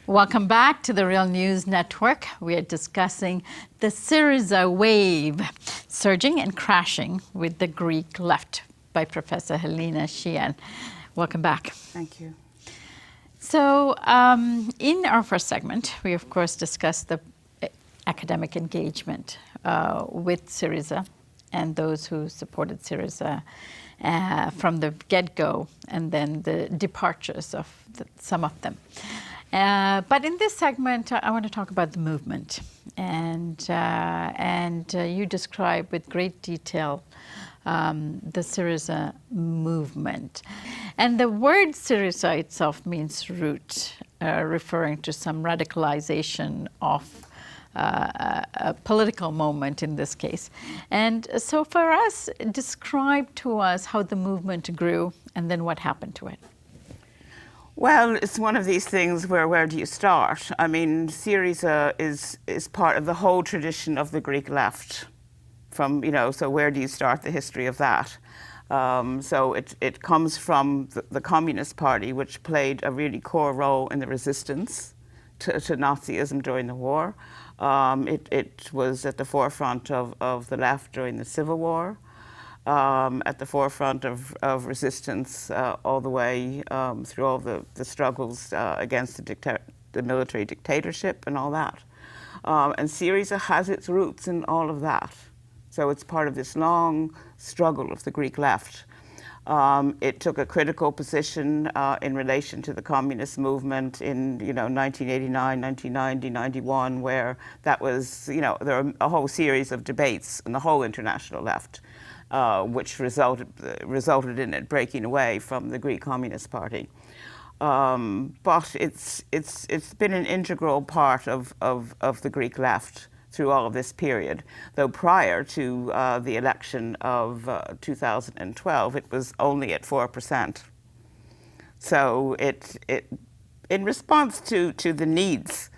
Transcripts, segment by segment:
Welcome back to the Real News Network. We are discussing the Syriza wave, surging and crashing with the Greek left, by Professor Helena Sheehan. Welcome back. Thank you. So in our first segment, we of course discussed the academic engagement with Syriza and those who supported Syriza from the get-go, and then the departures of some of them. But in this segment, I want to talk about the movement, and you describe with great detail the Syriza movement. And the word Syriza itself means root, referring to some radicalization of a political moment in this case. And so for us, describe to us how the movement grew and then what happened to it. Well, it's one of these things where do you start? I mean, Syriza is part of the whole tradition of the Greek left. From, so where do you start the history of that? So it comes from the Communist Party, which played a really core role in the resistance to Nazism during the war. It was at the forefront of the left during the Civil War. At the forefront of resistance all the way through all the struggles against the military dictatorship and all that. And Syriza has its roots in all of that. So it's part of this long struggle of the Greek left. It took a critical position in relation to the communist movement in 1989, 1990, 91, where that was, there were a whole series of debates in the whole international left. Which resulted in it breaking away from the Greek Communist Party. But it's been an integral part of the Greek left through all of this period, though prior to the election of 2012, it was only at 4%. So in response to the needs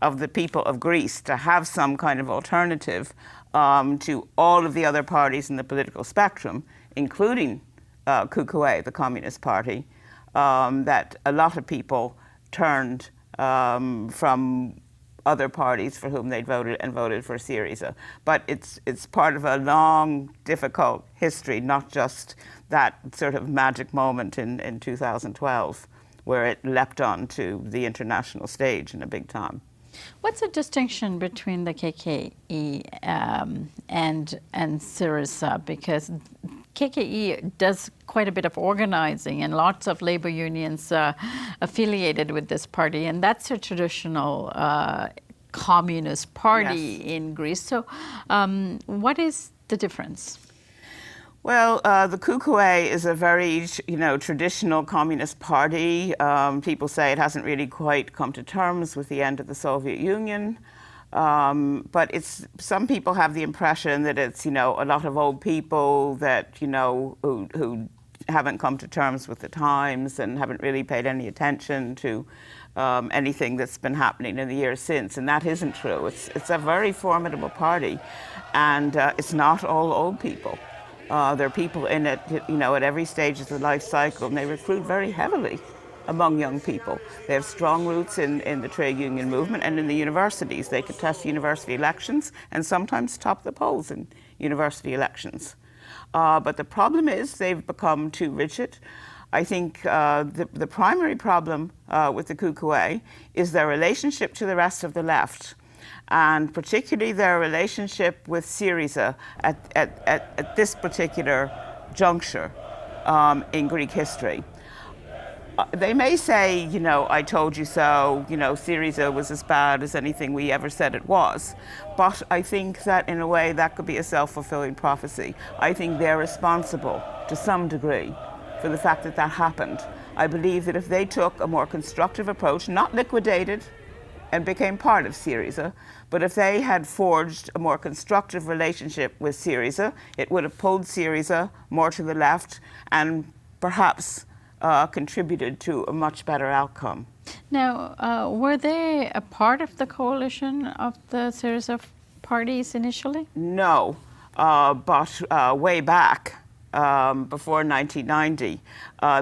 of the people of Greece to have some kind of alternative to all of the other parties in the political spectrum, including KKK, the Communist Party, that a lot of people turned from other parties for whom they'd voted and voted for Syriza. But it's part of a long, difficult history, not just that sort of magic moment in 2012, where it leapt onto the international stage in a big time. What's the distinction between the KKE and Syriza? Because KKE does quite a bit of organizing, and lots of labor unions affiliated with this party, and that's a traditional communist party in Greece. So what is the difference? Well, the KKK is a very, traditional communist party. People say it hasn't really quite come to terms with the end of the Soviet Union. But some people have the impression that it's, a lot of old people that, who haven't come to terms with the times and haven't really paid any attention to anything that's been happening in the years since. And that isn't true. It's a very formidable party. And it's not all old people. There are people in it, at every stage of the life cycle, and they recruit very heavily among young people. They have strong roots in the trade union movement and in the universities. They contest university elections and sometimes top the polls in university elections. But the problem is they've become too rigid. I think the primary problem with the KKK is their relationship to the rest of the left, and particularly their relationship with Syriza at this particular juncture in Greek history. They may say, I told you so, Syriza was as bad as anything we ever said it was. But I think that in a way that could be a self-fulfilling prophecy. I think they're responsible to some degree for the fact that that happened. I believe that if they took a more constructive approach, not liquidated and became part of Syriza, but if they had forged a more constructive relationship with Syriza, it would have pulled Syriza more to the left and perhaps contributed to a much better outcome. Now, were they a part of the coalition of the Syriza parties initially? No, but way back, before 1990,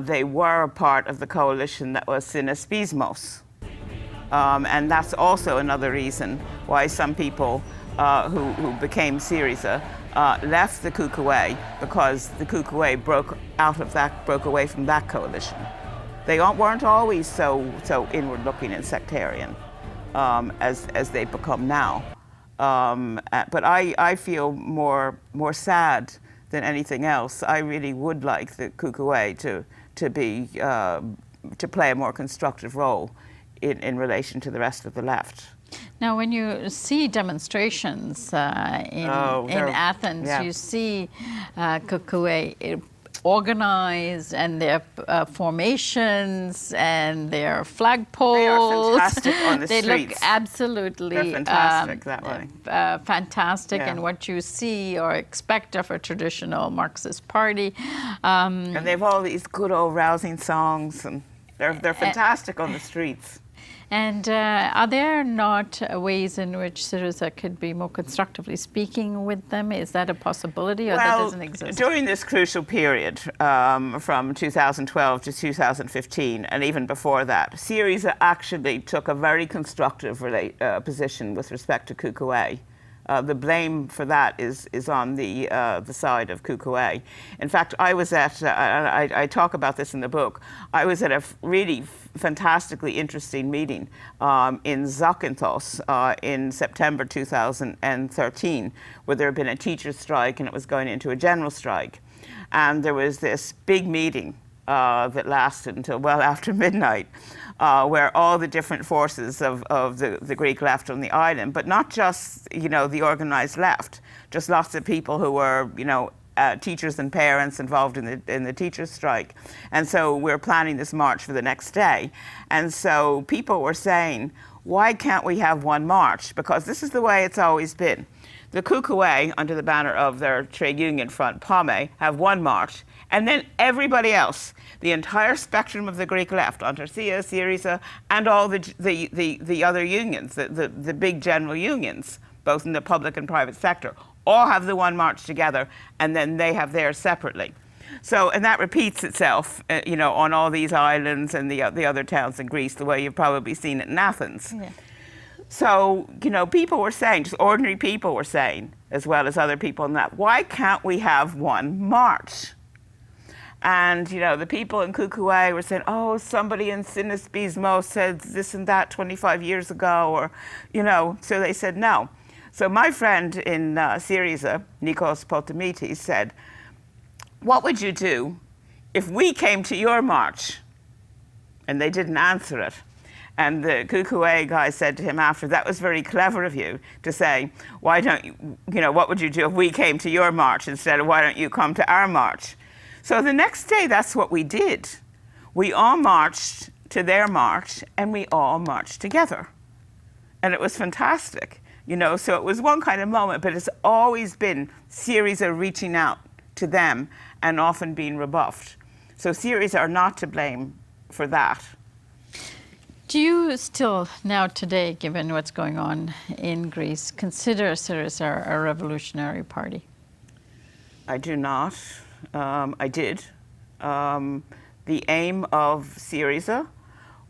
they were a part of the coalition that was Synespismos. And that's also another reason why some people who became Syriza left the Kukue, because the Kukue broke away from that coalition. They weren't always so inward-looking and sectarian as they've become now. But I feel more sad than anything else. I really would like the Kukue to play a more constructive role in relation to the rest of the left. Now, when you see demonstrations in Athens, you see Kukue organized, and their formations and their flagpoles. They are fantastic on the streets. They look absolutely They're fantastic that way. Fantastic, and what you see or expect of a traditional Marxist party. And they've all these good old rousing songs, and they're fantastic on the streets. And are there not ways in which Syriza could be more constructively speaking with them? Is that a possibility, or that doesn't exist? During this crucial period, from 2012 to 2015, and even before that, Syriza actually took a very constructive position with respect to Kukue. The blame for that is on the side of Kukue. In fact, I was at, I talk about this in the book, I was at a really fantastically interesting meeting in Zakynthos in September 2013, where there had been a teacher's strike and it was going into a general strike. And there was this big meeting that lasted until well after midnight, where all the different forces of the Greek left on the island, but not just, the organized left, just lots of people who were, teachers and parents involved in the teachers' strike. And so we're planning this march for the next day. And so people were saying, why can't we have one march? Because this is the way it's always been. The Kukue, under the banner of their trade union front, PAME, have one march. And then everybody else, the entire spectrum of the Greek left, Antarcia, Syriza, and all the other unions, the big general unions, both in the public and private sector, all have the one march together, and then they have theirs separately. So, and that repeats itself, on all these islands and the other towns in Greece, the way you've probably seen it in Athens. Yeah. So, people were saying, just ordinary people were saying, as well as other people in that, why can't we have one march? And, the people in Kukue were saying, oh, somebody in Sinispismo said this and that 25 years ago, or, so they said no. So my friend in Syriza, Nikos Potamitis, said, what would you do if we came to your march? And they didn't answer it. And the Kukue guy said to him after, that was very clever of you to say, why don't you, what would you do if we came to your march instead of why don't you come to our march? So the next day, that's what we did. We all marched to their march, and we all marched together. And it was fantastic. So it was one kind of moment, but it's always been Syriza reaching out to them and often being rebuffed. So Syriza are not to blame for that. Do you still, now today, given what's going on in Greece, consider Syriza a revolutionary party? I do not. I did. The aim of Syriza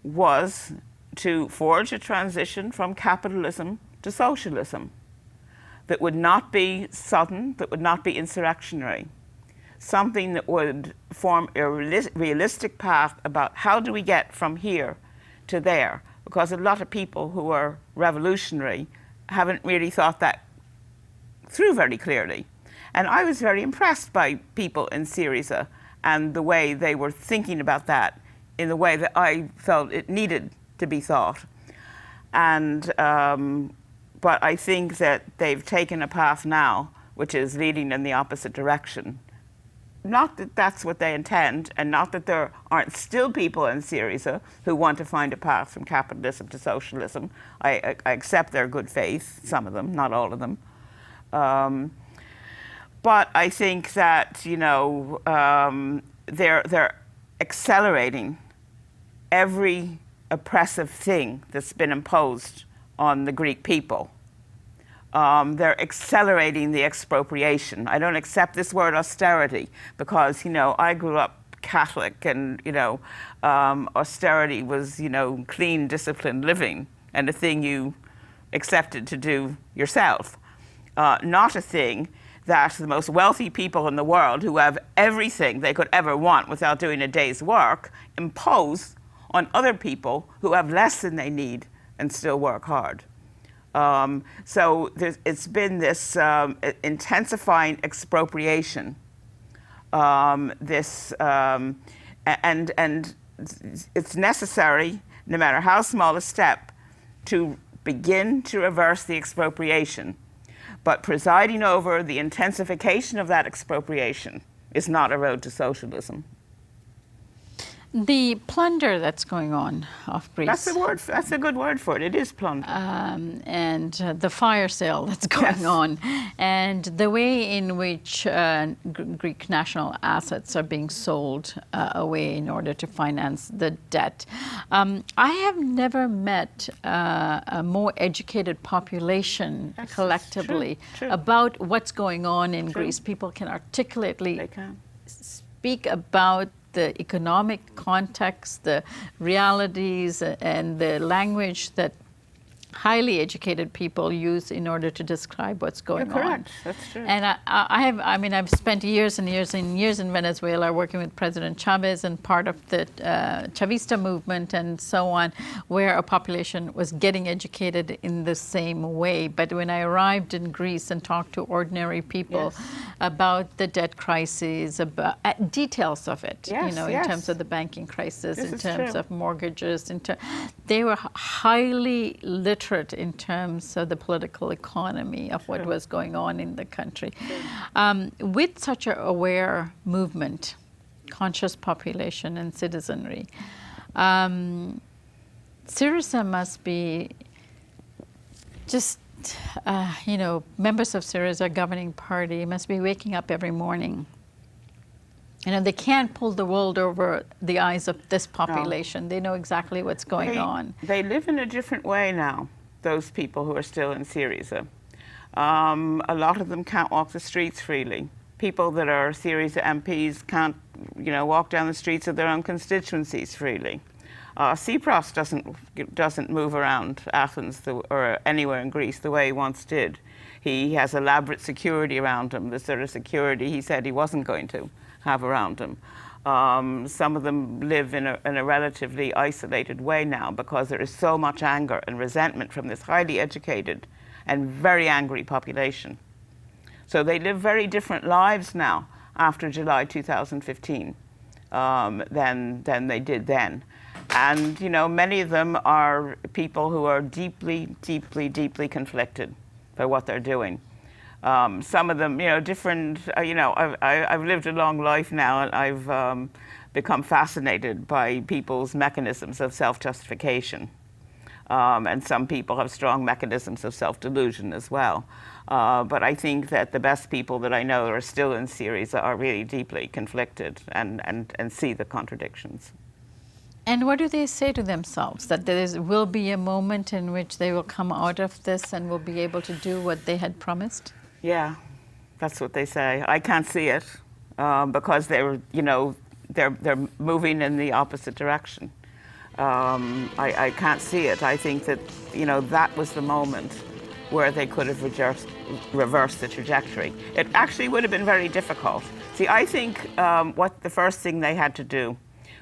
was to forge a transition from capitalism to socialism that would not be sudden, that would not be insurrectionary. Something that would form a realistic path about how do we get from here to there, because a lot of people who are revolutionary haven't really thought that through very clearly. And I was very impressed by people in Syriza and the way they were thinking about that in the way that I felt it needed to be thought. And but I think that they've taken a path now which is leading in the opposite direction. Not that that's what they intend, and not that there aren't still people in Syriza who want to find a path from capitalism to socialism. I accept their good faith, some of them, not all of them. But I think that, they're accelerating every oppressive thing that's been imposed on the Greek people. They're accelerating the expropriation. I don't accept this word austerity because, I grew up Catholic, and austerity was clean, disciplined living, and a thing you accepted to do yourself, not a thing that the most wealthy people in the world, who have everything they could ever want without doing a day's work, impose on other people who have less than they need and still work hard. So it's been this intensifying expropriation, and it's necessary, no matter how small a step, to begin to reverse the expropriation. But presiding over the intensification of that expropriation is not a road to socialism. The plunder that's going on of Greece. That's a good word for it. It is plunder. And the fire sale that's going on, and the way in which Greek national assets are being sold away in order to finance the debt. I have never met a more educated population collectively true. About what's going on in Greece. People can articulately speak about the economic context, the realities, and the language that highly educated people use in order to describe what's going You're on. correct. That's true. And I've spent years and years and years in Venezuela working with President Chavez and part of the Chavista movement and so on, where a population was getting educated in the same way. But when I arrived in Greece and talked to ordinary people about the debt crisis, about details of it, in terms of the banking crisis, in terms of mortgages, they were highly literate in terms of the political economy of what was going on in the country. With such an aware movement, conscious population and citizenry, Syriza must be just, members of Syriza governing party must be waking up every morning. They can't pull the world over the eyes of this population. No. They know exactly what's going on. They live in a different way now, those people who are still in Syriza. A lot of them can't walk the streets freely. People that are Syriza MPs can't, walk down the streets of their own constituencies freely. Tsipras doesn't move around Athens or anywhere in Greece the way he once did. He has elaborate security around him, the sort of security he said he wasn't going to have around him. Some of them live in a relatively isolated way now because there is so much anger and resentment from this highly educated and very angry population. So they live very different lives now after July 2015 than they did then. And many of them are people who are deeply, deeply, deeply conflicted by what they're doing. Some of them, different, I've lived a long life now, and I've become fascinated by people's mechanisms of self-justification. And some people have strong mechanisms of self-delusion as well. But I think that the best people that I know are still in Syriza are really deeply conflicted and see the contradictions. And what do they say to themselves? That there will be a moment in which they will come out of this and will be able to do what they had promised? Yeah, that's what they say. I can't see it because they're moving in the opposite direction. I can't see it. I think that that was the moment where they could have reversed the trajectory. It actually would have been very difficult. See, I think what the first thing they had to do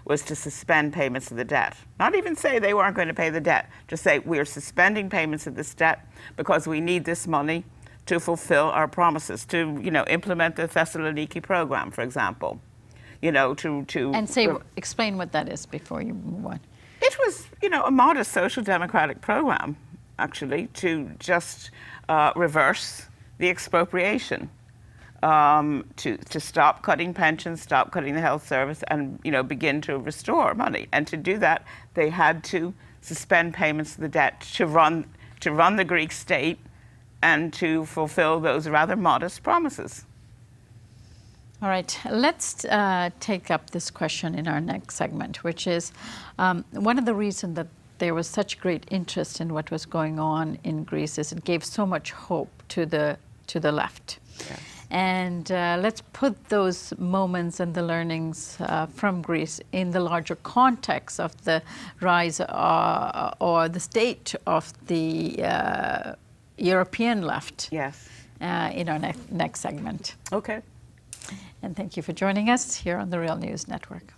was to suspend payments of the debt. Not even say they weren't going to pay the debt. Just say, we're suspending payments of this debt because we need this money to fulfill our promises, to implement the Thessaloniki program, for example. Explain what that is before you move on. It was, a modest social democratic program, actually, to just reverse the expropriation. To stop cutting pensions, stop cutting the health service, and begin to restore money. And to do that, they had to suspend payments of the debt to run the Greek state and to fulfill those rather modest promises. All right, let's take up this question in our next segment, which is one of the reasons that there was such great interest in what was going on in Greece is it gave so much hope to the left. Yes. And let's put those moments and the learnings from Greece in the larger context of the rise or the state of the European left. Yes. In our next segment. Okay. And thank you for joining us here on the Real News Network.